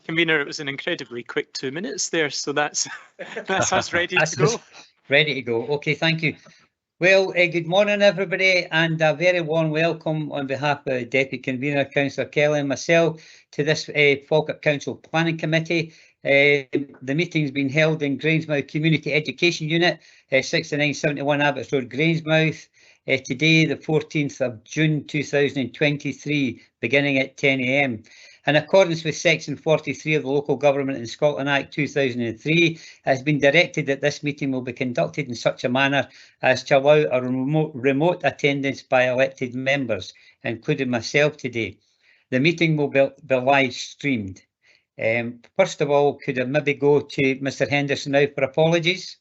Convener, it was an incredibly quick 2 minutes there, so that's us ready to go. Ready to go. Okay, thank you. Well, good morning, everybody, and a very warm welcome on behalf of Deputy Convener, Councillor Kelly, and myself to this Falkirk Council Planning Committee. The meeting's been held in Grangemouth Community Education Unit, 6971 Abbots Road, Grangemouth, today, the 14th of June 2023, beginning at 10 AM. In accordance with Section 43 of the Local Government in Scotland Act 2003, it has been directed that this meeting will be conducted in such a manner as to allow a remote attendance by elected members, including myself today. The meeting will be live streamed. First of all, could I maybe go to Mr. Henderson now for apologies?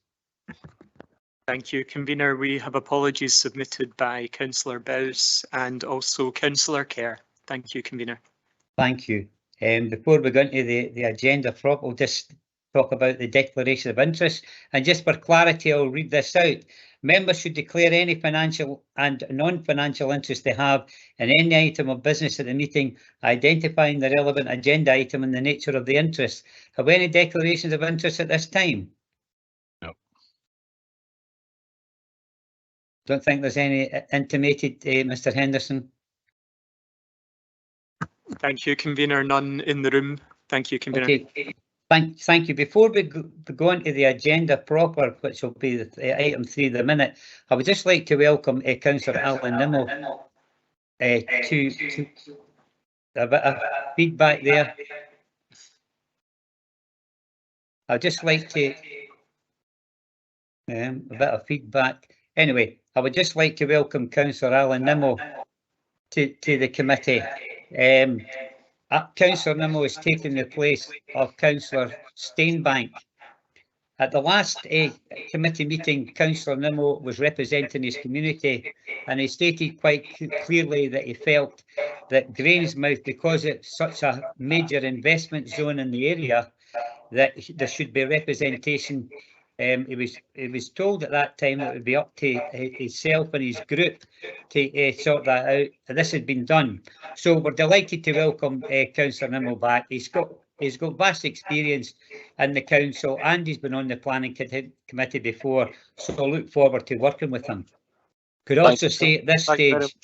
Thank you, Convener. We have apologies submitted by Councillor Bowes and also Councillor Kerr. Thank you, Convener. Thank you. Before we go into the agenda, we'll just talk about the declaration of interest. And just for clarity, I'll read this out. Members should declare any financial and non-financial interest they have in any item of business at the meeting, identifying the relevant agenda item and the nature of the interest. Have we any declarations of interest at this time? No. Don't think there's any intimated, Mr. Henderson. Thank you, Convener. None in the room. Thank you, Convener. Okay. Thank you. Before we go into the agenda proper, which will be item 3 of the minute, I would just like to welcome Councillor Alan Nimmo to a bit of feedback there. I'd just like to a bit of feedback. Anyway, I would just like to welcome Councillor Alan Nimmo to the committee. Councillor Nimmo is taking the place of Councillor Steenbank. At the last committee meeting, Councillor Nimmo was representing his community, and he stated quite clearly that he felt that Grangemouth, because it's such a major investment zone in the area, that there should be representation. He was told at that time that it would be up to himself and his group to sort that out. And this had been done. So we're delighted to welcome Councillor Nimmo back. He's got vast experience in the council and he's been on the planning committee before. So I look forward to working with him. Could also say at this stage,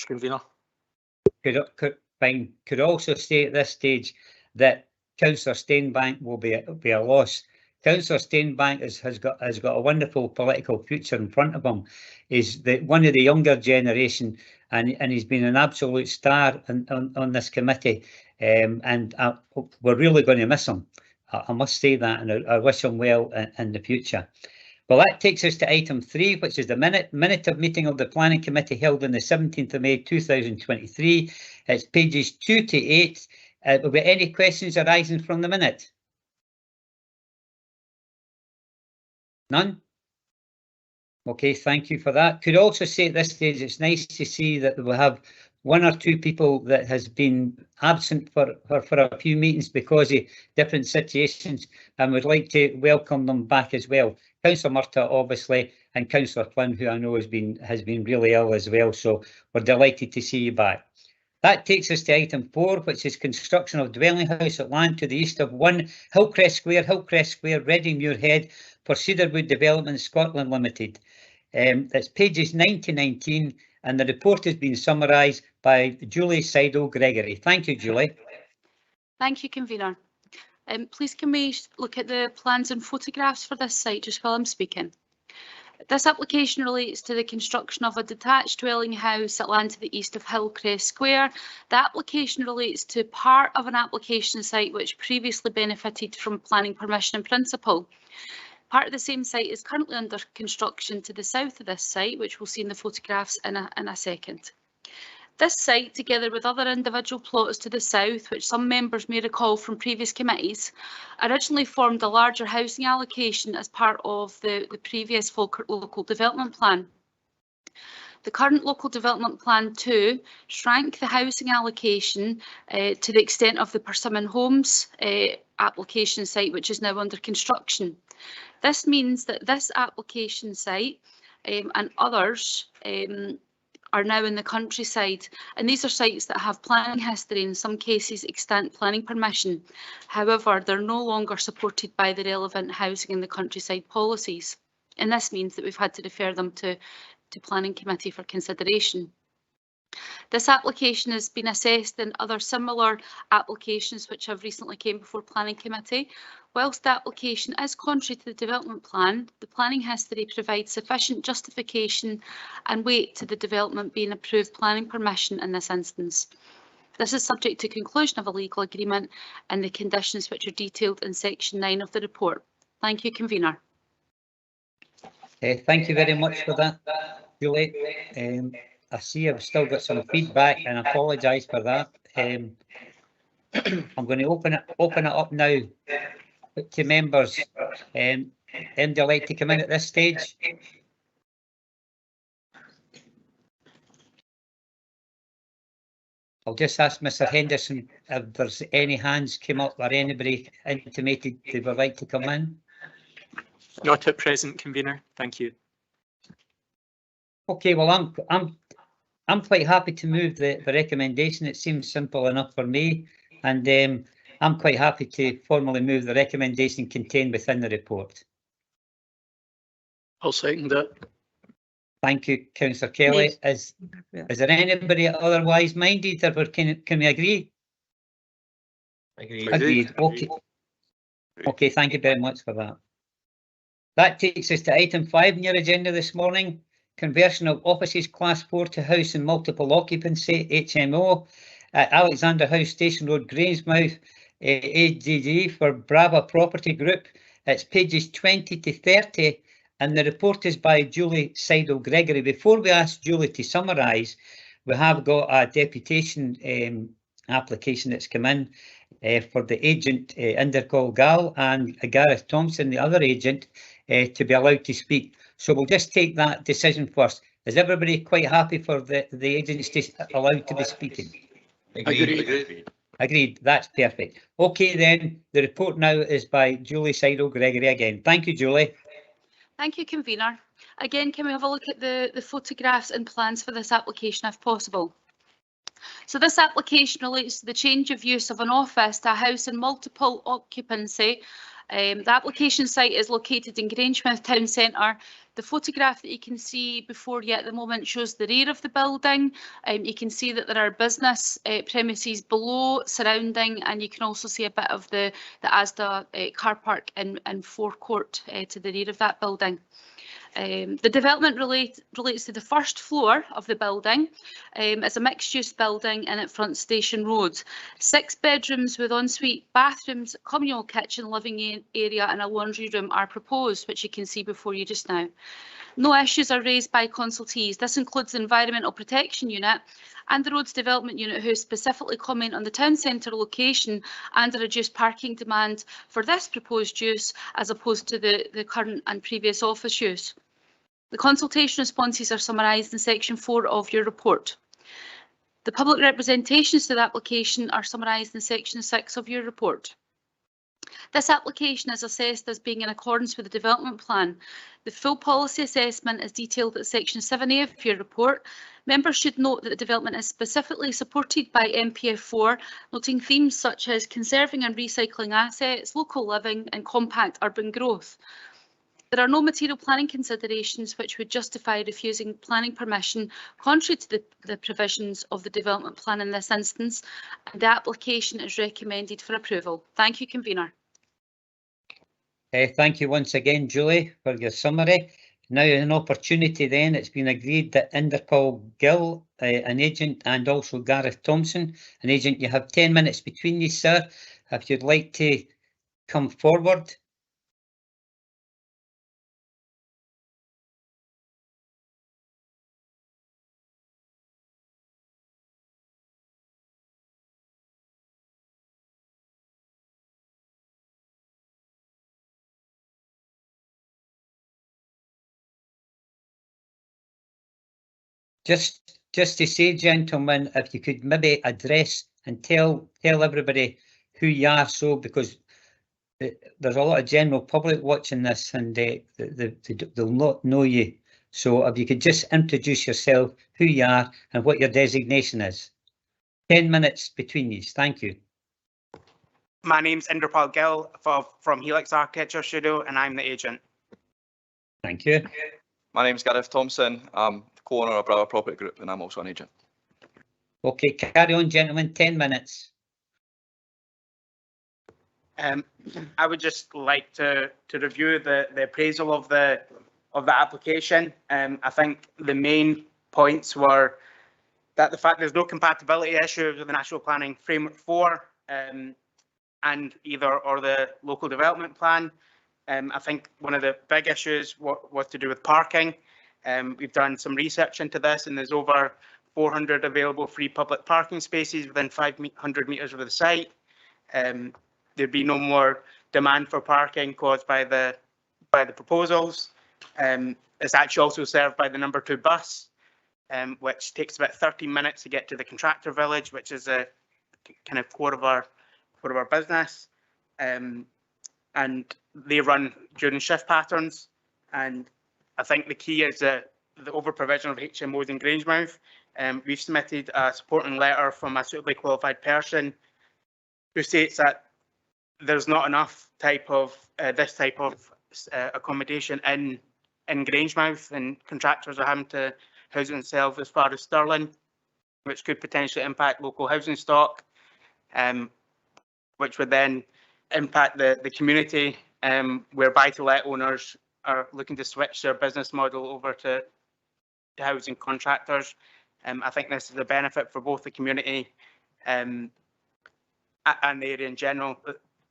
could also say at this stage that Councillor Steenbank will be a loss. Councillor Steenbank has got a wonderful political future in front of him. He's one of the younger generation, and he's been an absolute star on this committee. And we're really going to miss him. I must say that, and I wish him well in the future. Well, that takes us to item 3, which is the minute of meeting of the Planning Committee held on the 17th of May 2023. It's pages 2 to 8. Will there be any questions arising from the minute? None? Okay, thank you for that. Could also say at this stage, it's nice to see that we have 1 or 2 people that has been absent for a few meetings because of different situations, and we'd like to welcome them back as well. Councillor Murtagh, obviously, and Councillor Flynn, who I know has been really ill as well, so we're delighted to see you back. That takes us to item 4, which is construction of dwelling house at land to the east of 1 Hillcrest Square, Reading Muirhead, for Cedarwood Development Scotland Limited. It's pages 9 to 19, and the report has been summarised by Julie Seidel-Gregory. Thank you, Julie. Thank you, Convener. Please can we look at the plans and photographs for this site just while I'm speaking? This application relates to the construction of a detached dwelling house at land to the east of Hillcrest Square. The application relates to part of an application site which previously benefited from planning permission in principle. Part of the same site is currently under construction to the south of this site, which we'll see in the photographs in a second. This site, together with other individual plots to the south, which some members may recall from previous committees, originally formed a larger housing allocation as part of the previous Falkirk Local Development Plan. The current Local Development Plan 2 shrank the housing allocation to the extent of the Persimmon Homes application site, which is now under construction. This means that this application site and others are now in the countryside, and these are sites that have planning history, in some cases extant planning permission. However, they're no longer supported by the relevant housing in the countryside policies, and this means that we've had to refer them to Planning Committee for consideration. This application has been assessed in other similar applications which have recently came before Planning Committee. Whilst the application is contrary to the development plan, the planning history provides sufficient justification and weight to the development being approved planning permission in this instance. This is subject to conclusion of a legal agreement and the conditions which are detailed in section 9 of the report. Thank you, Convener. Thank you very much for that, Julie. I see I've still got some feedback and I apologise for that. I'm going to open it up now to members. Anybody like to come in at this stage? I'll just ask Mr. Henderson if there's any hands came up or anybody intimated they would like to come in. Not at present, Convener. Thank you. Okay, well, I'm quite happy to move the recommendation. It seems simple enough for me, and I'm quite happy to formally move the recommendation contained within the report. I'll second that. Thank you, Councillor Kelly. Is there anybody otherwise minded, or can we agree? Agreed. Okay. Okay, thank you very much for that. That takes us to item 5 on your agenda this morning. Conversion of offices class 4 to house and multiple occupancy, HMO, at Alexander House Station Road, Grangemouth, AGG for Brava Property Group. It's pages 20 to 30 and the report is by Julie Seidel-Gregory. Before we ask Julie to summarise, we have got a deputation application that's come in for the agent Indercol Gal and Gareth Thompson, the other agent, to be allowed to speak. So we'll just take that decision first. Is everybody quite happy for the agents to allowed to be speaking? Agreed. Agreed. That's perfect. Okay, then the report now is by Julie Seidel-Gregory again. Thank you, Julie. Thank you, Convener. Again, can we have a look at the photographs and plans for this application if possible? So this application relates to the change of use of an office to a house in multiple occupancy. The application site is located in Grangemouth Town Centre. The photograph that you can see before you at the moment shows the rear of the building. You can see that there are business premises below, surrounding, and you can also see a bit of the Asda car park and forecourt to the rear of that building. The development relates to the first floor of the building. It's a mixed-use building and it fronts Station Road. 6 bedrooms with ensuite bathrooms, communal kitchen, living area and a laundry room are proposed, which you can see before you just now. No issues are raised by consultees. This includes the Environmental Protection Unit and the Roads Development Unit, who specifically comment on the town centre location and a reduced parking demand for this proposed use as opposed to the current and previous office use. The consultation responses are summarised in section 4 of your report. The public representations to the application are summarised in section 6 of your report. This application is assessed as being in accordance with the development plan. The full policy assessment is detailed at section 7A of your report. Members should note that the development is specifically supported by MPF4, noting themes such as conserving and recycling assets, local living and compact urban growth. There are no material planning considerations which would justify refusing planning permission contrary to the provisions of the development plan in this instance, and the application is recommended for approval. Thank you, Convener. Thank you once again, Julie, for your summary. Now an opportunity then, it's been agreed that Indercol Gill, an agent, and also Gareth Thompson, an agent, you have 10 minutes between you, sir, if you'd like to come forward. Just to say, gentlemen, if you could maybe address and tell everybody who you are, so because there's a lot of general public watching this and they'll not know you. So if you could just introduce yourself, who you are and what your designation is. 10 minutes between you. Thank you. My name's Inderpal Gill from Helix Architecture Studio, and I'm the agent. Thank you. My name's Gareth Thompson. I'm the co-owner of Brother Property Group, and I'm also an agent. Okay, carry on, gentlemen. 10 minutes. I would just like to review the appraisal of the application. I think the main points were that the fact there's no compatibility issues with the National Planning Framework 4 and either or the local development plan. I think one of the big issues was to do with parking. We've done some research into this, and there's over 400 available free public parking spaces within 500 metres of the site. There'd be no more demand for parking caused by the proposals. It's actually also served by the number 2 bus, which takes about 13 minutes to get to the contractor village, which is a kind of core of our business. And they run during shift patterns. And I think the key is the over provision of HMOs in Grangemouth. We've submitted a supporting letter from a suitably qualified person who states that there's not enough this type of accommodation in Grangemouth, and contractors are having to house themselves as far as Stirling, which could potentially impact local housing stock, which would then impact the community, where buy-to-let owners are looking to switch their business model over to housing contractors. I think this is a benefit for both the community and the area in general.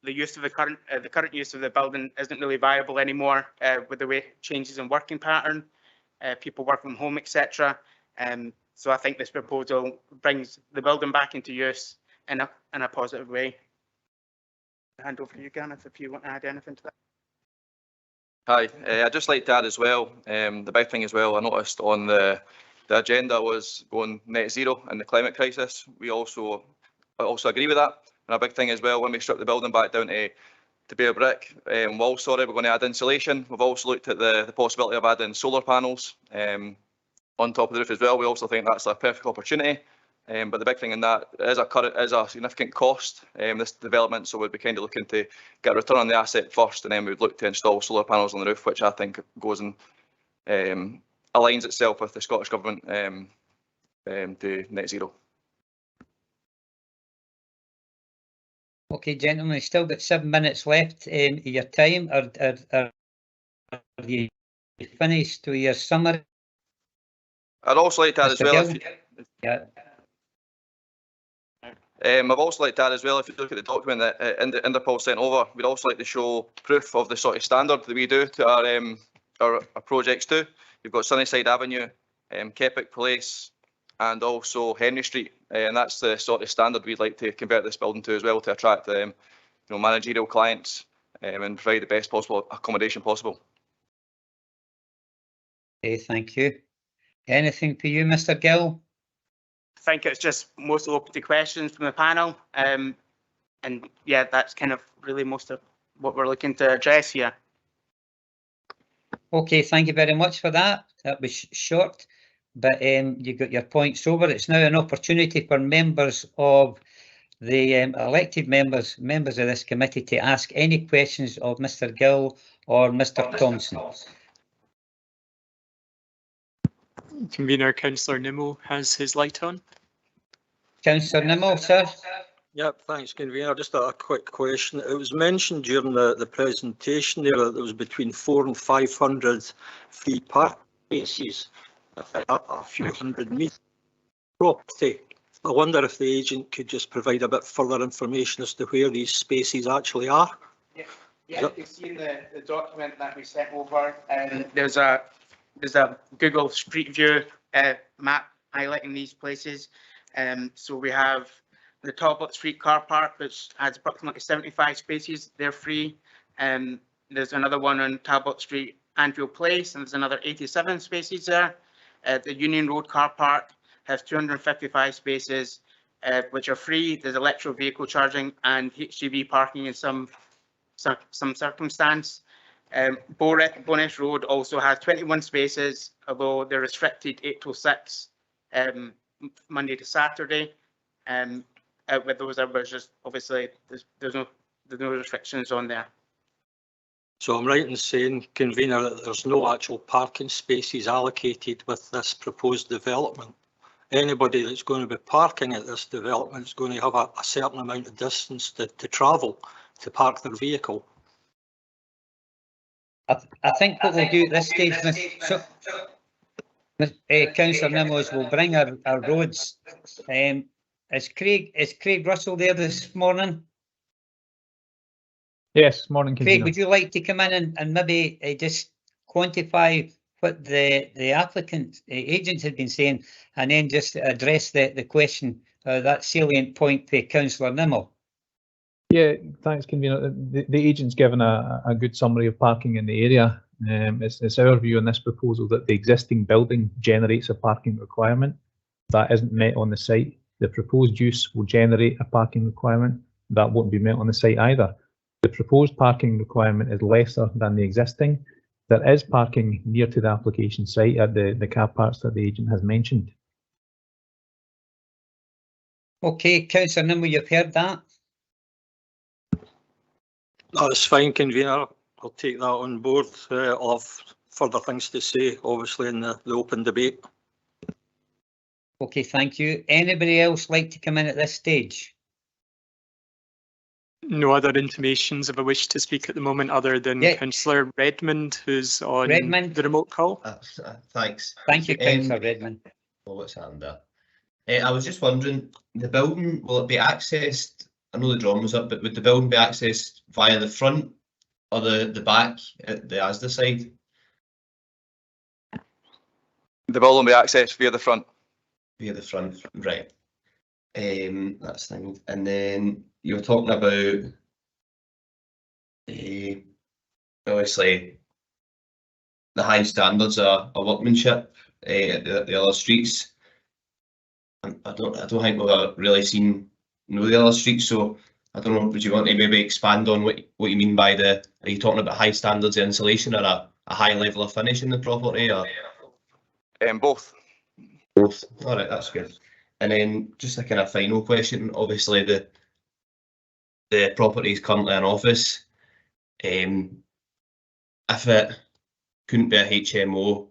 The use of the current use of the building isn't really viable anymore with the way changes in working pattern, people work from home, etc. So I think this proposal brings the building back into use in a positive way. I'll hand over to you, Gareth, if you want to add anything to that. Hi, I'd just like to add as well, the big thing as well, I noticed on the agenda was going net zero and the climate crisis. We also agree with that. And a big thing as well, when we strip the building back down to bare brick walls, we're going to add insulation. We've also looked at the possibility of adding solar panels on top of the roof as well. We also think that's a perfect opportunity. But the big thing in that is a significant cost, this development, so we'd be kind of looking to get a return on the asset first, and then we'd look to install solar panels on the roof, which I think goes and aligns itself with the Scottish Government to net zero. Okay, gentlemen, you've still got 7 minutes left of your time. Are you finished with your summary? I'd also like to add as well. Yeah. I've also like to add as well, if you look at the document that Inderpal sent over, we'd also like to show proof of the sort of standard that we do to our projects too. You've got Sunnyside Avenue, Kepwick Place, and also Henry Street, and that's the sort of standard we'd like to convert this building to as well, to attract managerial clients and provide the best possible accommodation possible. Okay, thank you. Anything for you, Mr. Gill? I think it's just mostly open to questions from the panel, and yeah, that's kind of really most of what we're looking to address here. Okay, thank you very much for that. That was short, but you got your points over. It's now an opportunity for members of the elected members of this committee to ask any questions of Mr. Gill or Mr. Thompson. Convener Councillor Nimmo has his light on. Councillor Nimmo, sir. Yep, thanks, Convener. Just a quick question. It was mentioned during the presentation there that there was between 400 and 500 free parking spaces, a few hundred metres property. I wonder if the agent could just provide a bit further information as to where these spaces actually are. Yeah, you can see in the document that we sent over, there's a Google Street View map highlighting these places. So we have the Talbot Street car park, which has approximately 75 spaces. They're free. There's another one on Talbot Street, Anfield Place, and there's another 87 spaces there. The Union Road car park has 255 spaces, which are free. There's electric vehicle charging and HGV parking in some circumstance. Bowness Road also has 21 spaces, although they're restricted 8 till 6, Monday to Saturday. With those numbers, just obviously there's no restrictions on there. So I'm right in saying, convener, that there's no actual parking spaces allocated with this proposed development. Anybody that's going to be parking at this development is going to have a certain amount of distance to travel to park their vehicle. I think what we'll do at this stage, Councillor Nimmo, is we'll bring our roads. Is Craig Russell there this morning? Yes, morning, Craig, convener. would you like to come in and maybe just quantify what the applicant agents had been saying, and then just address the question, that salient point to Councillor Nimmo? Yeah, thanks, convener. The agent's given a good summary of parking in the area. It's our view on this proposal that the existing building generates a parking requirement that isn't met on the site. The proposed use will generate a parking requirement that won't be met on the site either. The proposed parking requirement is lesser than the existing. There is parking near to the application site at the car parks that the agent has mentioned. Okay, Councillor Nimmo, you've heard that. That's fine, convener. I'll take that on board. I'll have further things to say, obviously, in the open debate. Okay, thank you. Anybody else like to come in at this stage? No other intimations of a wish to speak at the moment other than Councillor Redmond, who's on the remote call. Thanks. Thank you, Councillor Redmond. Oh, what's happened there? I was just wondering, the building, will it be accessed? I know the drawing was up, but would the building be accessed via the front or the back at the ASDA side? The building will be accessed via the front. Via the front, right. That's thing. And then you were talking about obviously the high standards of workmanship at the other streets. I don't think we've really seen the other streets, so I don't know, would you want to maybe expand on what you mean by are you talking about high standards of insulation or a high level of finish in the property, or? Both. Both. All right, that's good. And then just a kind of final question. Obviously, the property is currently an office. If it couldn't be a HMO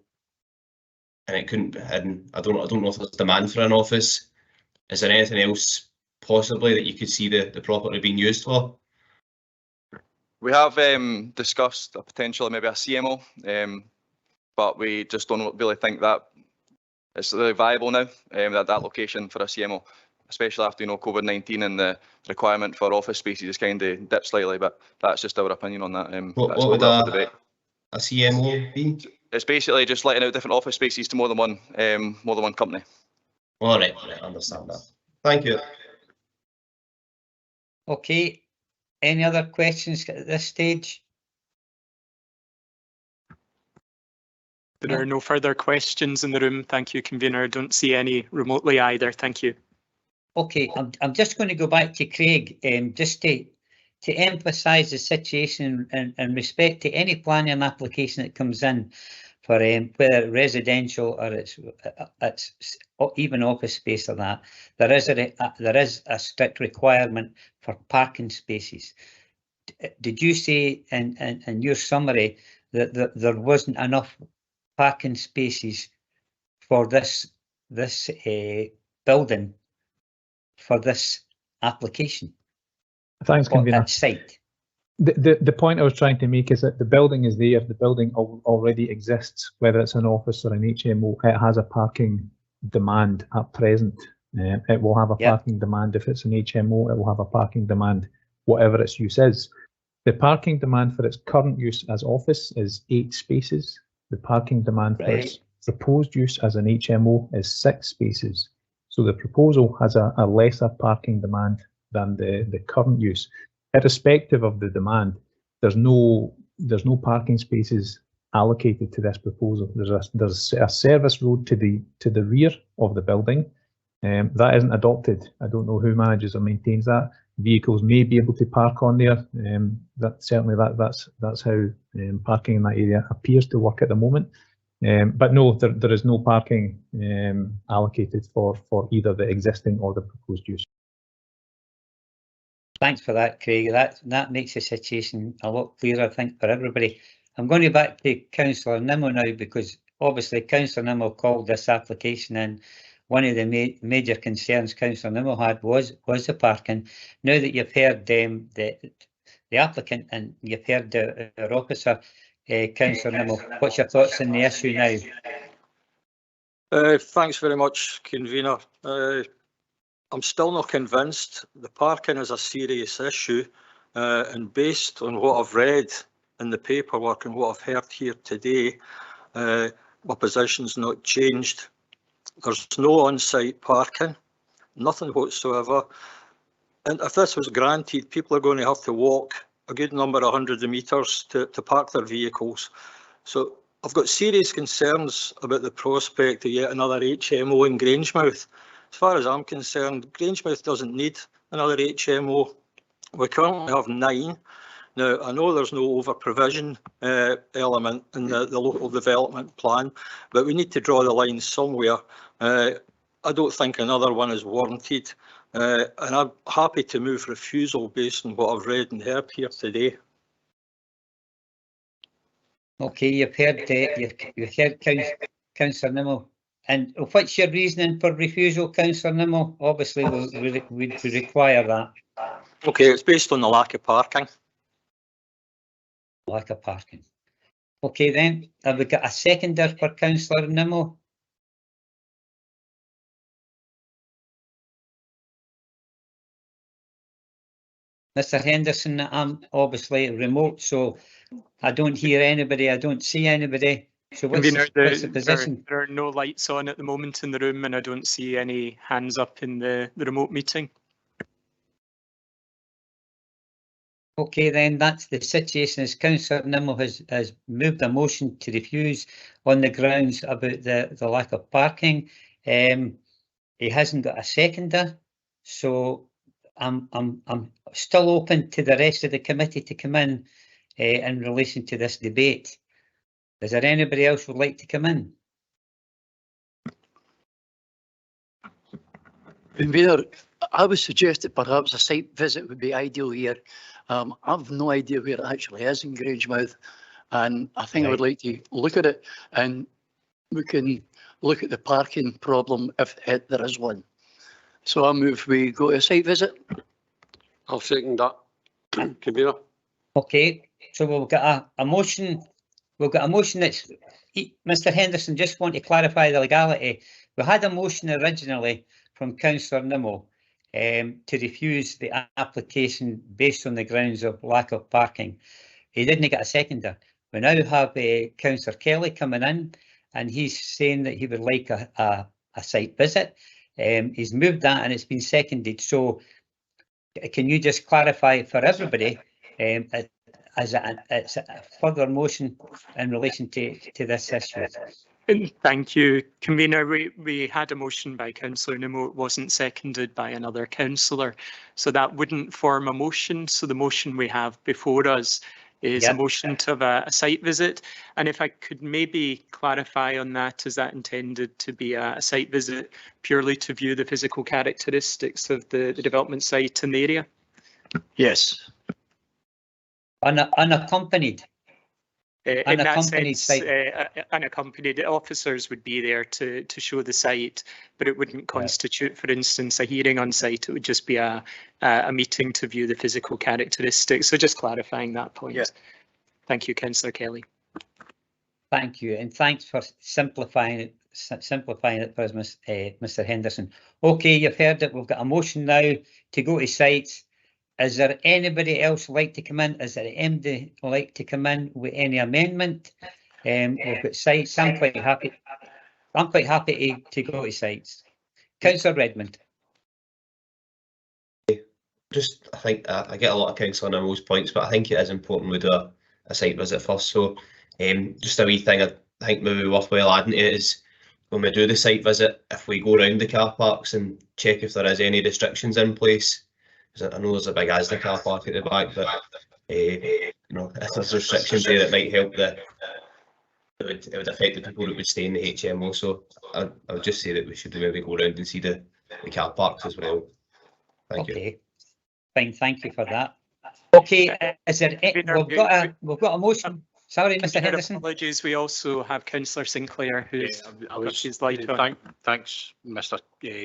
and it couldn't, and I don't know if there's demand for an office, is there anything else possibly that you could see the property being used for? We have discussed a potentially maybe a CMO, but we just don't really think that it's really viable now, that location for a CMO, especially after COVID-19 and the requirement for office spaces is kind of dipped slightly, but that's just our opinion on that. What would a CMO be? It's basically just letting out different office spaces to more than one company. All right, I understand that. Thank you. Okay, any other questions at this stage? There are no further questions in the room. Thank you, convener. I don't see any remotely either. Thank you. Okay, I'm just going to go back to Craig, just to emphasise the situation and respect to any planning application that comes in for whether residential or it's even office space or that, there is a strict requirement for parking spaces. Did you say in your summary that there wasn't enough parking spaces for this building for this application? Thanks, convener. Site. The point I was trying to make is that the building is there. The building already exists, whether it's an office or an HMO. It has a parking demand at present. It will have a parking demand if it's an HMO. It will have a parking demand, whatever its use is. The parking demand for its current use as office is 8 spaces. The parking demand for its proposed use as an HMO is 6 spaces. So the proposal has a lesser parking demand than the current use. Irrespective of the demand, there's no parking spaces allocated to this proposal. There's a service road to the rear of the building. That isn't adopted. I don't know who manages or maintains that, vehicles may be able to park on there. That's how parking in that area appears to work at the moment. But no, there is no parking allocated for either the existing or the proposed use. Thanks for that, Craig. That makes the situation a lot clearer, I think, for everybody. I'm going to go back to Councillor Nimmo now, because obviously Councillor Nimmo called this application in. One of the major concerns Councillor Nimmo had was the parking. Now that you've heard the applicant and you've heard our officer, Councillor Nimmo, what's your thoughts on the issue now? Thanks very much, convener. I'm still not convinced. The parking is a serious issue, and based on what I've read in the paperwork and what I've heard here today, my position's not changed. There's no on-site parking, nothing whatsoever. And if this was granted, people are going to have to walk a good number of hundreds of metres to park their vehicles. So I've got serious concerns about the prospect of yet another HMO in Grangemouth. As far as I'm concerned, Grangemouth doesn't need another HMO. We currently have 9. Now, I know there's no over-provision element in the local development plan, but we need to draw the line somewhere. I don't think another one is warranted, and I'm happy to move refusal based on what I've read and heard here today. Okay, you've heard Councillor Nimmo. And what's your reasoning for refusal, Councillor Nimmo? Obviously, we require that. Okay, it's based on the lack of parking. Lack of parking. Okay then, have we got a seconder for Councillor Nimmo? Mr. Henderson, I'm obviously remote, so I don't hear anybody, I don't see anybody. So what's the position? There are no lights on at the moment in the room, and I don't see any hands up in the remote meeting. Okay, then that's the situation. As Councillor Nimmo has moved a motion to refuse on the grounds about the lack of parking. He hasn't got a seconder, so I'm still open to the rest of the committee to come in relation to this debate. Is there anybody else who would like to come in? Convener, I would suggest that perhaps a site visit would be ideal here. I've no idea where it actually is in Grangemouth, and I think I would like to look at it, and we can look at the parking problem if there is one. So I move we go to a site visit. I'll second that, Convener. Okay, so we've got a motion. We've got a motion that's, Mr. Henderson, just want to clarify the legality. We had a motion originally from Councillor Nimmo to refuse the application based on the grounds of lack of parking. He didn't get a seconder. We now have Councillor Kelly coming in, and he's saying that he would like a site visit. He's moved that and it's been seconded. So can you just clarify for everybody as it's a further motion in relation to this issue? Thank you, convener. We had a motion by Councillor Nimmo. It wasn't seconded by another councillor, so that wouldn't form a motion. So the motion we have before us is a motion to have a site visit. And if I could maybe clarify on that, is that intended to be a site visit purely to view the physical characteristics of the development site and the area? Yes. Unaccompanied. In that sense, unaccompanied officers would be there to show the site, but it wouldn't constitute, for instance, a hearing on site. It would just be a meeting to view the physical characteristics. So just clarifying that point. Yeah. Thank you, Councillor Kelly. Thank you, and thanks for simplifying it for us, Mr. Henderson. Okay, you've heard it. We've got a motion now to go to sites. Is there anybody else like to come in? Is there MD like to come in with any amendment? We've got sites. I'm quite happy. I'm quite happy to go to sites. Councillor Redmond. Just, I think I get a lot of Councillor Nimmo's points, but I think it is important we do a site visit first. So, just a wee thing I think maybe worthwhile adding to it is when we do the site visit, if we go around the car parks and check if there is any restrictions in place, 'Cause I know there's a big Asda car park at the back, but you know, if there's restrictions there, it might help it would affect the people that would stay in the HMO. So I would just say that we should maybe go around and see the car parks as well. Thank you. Okay, fine, thank you for that. Okay, is there, we've got a motion. Sorry, Mr Convener, Henderson. apologies, we also have councillor Sinclair who's got his light on. Thanks, Mr.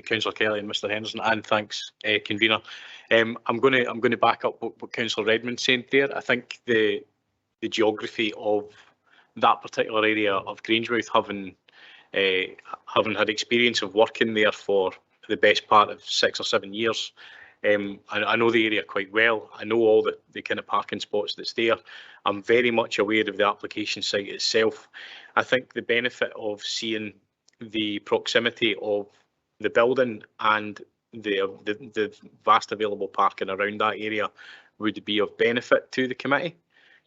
Councillor Kelly and Mr. Henderson, and thanks, convener. I'm going to back up what Councillor Redmond said there. I think the geography of that particular area of Grangemouth, having had experience of working there for the best part of 6 or 7 years, I know the area quite well. I know all the kind of parking spots that's there. I'm very much aware of the application site itself. I think the benefit of seeing the proximity of the building and the vast available parking around that area would be of benefit to the committee.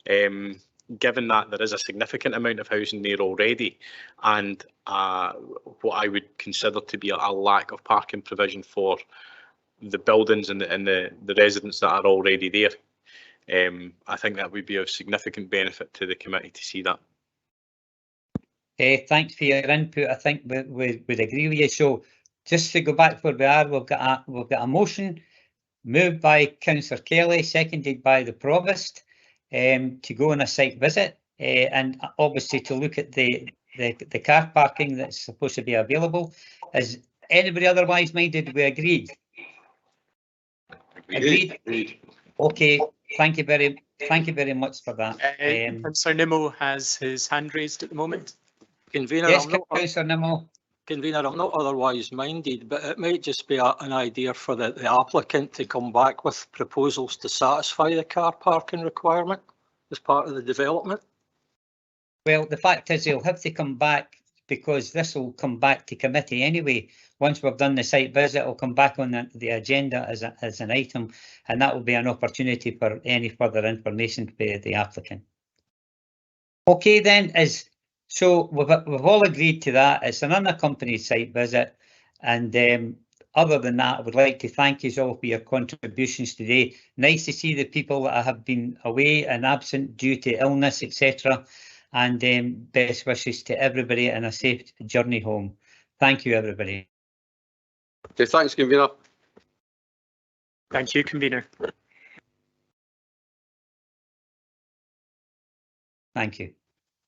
Given that there is a significant amount of housing there already, and what I would consider to be a lack of parking provision for the buildings and the residents that are already there, I think that would be of significant benefit to the committee to see that. Thanks for your input. I think we'd agree with you. So just to go back where we are, we've got a motion moved by Councillor Kelly, seconded by the Provost, to go on a site visit and obviously to look at the car parking that's supposed to be available. Is anybody otherwise minded? We agreed. Agreed. Okay. Thank you very much for that. Councillor Nimmo has his hand raised at the moment. Convener, Yes, Councillor Nimmo. Convener, I'm not otherwise minded, but it might just be an idea for the applicant to come back with proposals to satisfy the car parking requirement as part of the development. Well, the fact is he'll have to come back because this will come back to committee anyway. Once we've done the site visit, it'll come back on the agenda as an item, and that will be an opportunity for any further information by the applicant. Okay, then, so we've all agreed to that. It's an unaccompanied site visit, and other than that, I would like to thank you all for your contributions today. Nice to see the people that have been away and absent due to illness, etc. And best wishes to everybody and a safe journey home. Thank you, everybody. Okay, thanks, convener. Thank you, convener. Thank you.